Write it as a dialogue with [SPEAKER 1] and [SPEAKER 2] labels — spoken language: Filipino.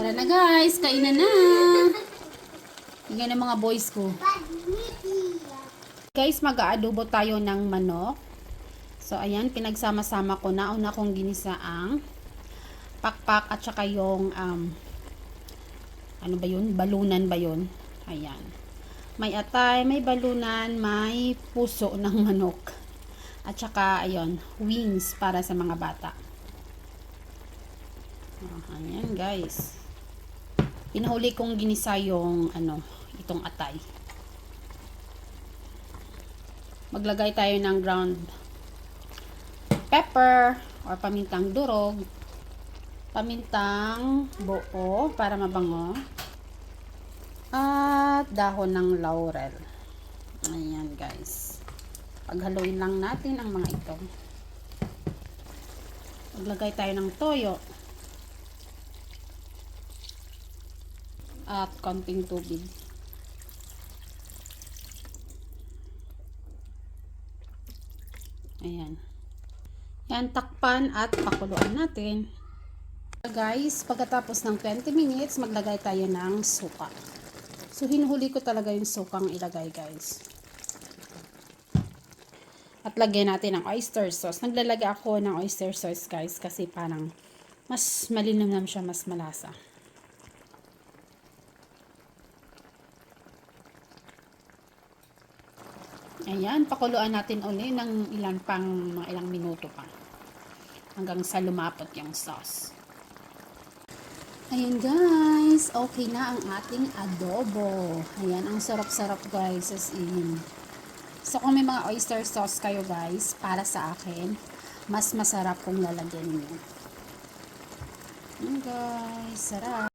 [SPEAKER 1] Tara na guys, kainan na. Tingnan ng mga boys ko. Guys, mag-aadobo tayo ng manok. So, ayan, pinagsama-sama ko na. Una kong ginisa ang pakpak at saka yung, ano ba yun? Balunan ba yun? Ayan. May atay, may balunan, may puso ng manok. At saka, ayun, wings para sa mga bata. Ayan, guys. Pinahuli kong ginisa yung, itong atay. Maglagay tayo ng ground pepper or pamintang durog, pamintang buo para mabango, at dahon ng laurel. Ayan guys. Paghaluin lang natin ang mga ito. Maglagay tayo ng toyo at konting tubig. Ayan. Yan, takpan at pakuluan natin. Guys, pagkatapos ng 20 minutes, maglagay tayo ng suka. So, hinuhuli ko talaga yung sukang ilagay, guys. At lagyan natin ng oyster sauce. Naglalagay ako ng oyster sauce, guys, kasi parang mas malinamnam siya, mas malasa. Ayan, pakuluan natin uli ng mga ilang minuto pa. Hanggang sa lumapot yung sauce. Ayan guys, okay na ang ating adobo. Ayan, ang sarap-sarap guys, as in. So kung may mga oyster sauce kayo guys, para sa akin, mas masarap kung lalagyan niyo. Ayan guys, sarap.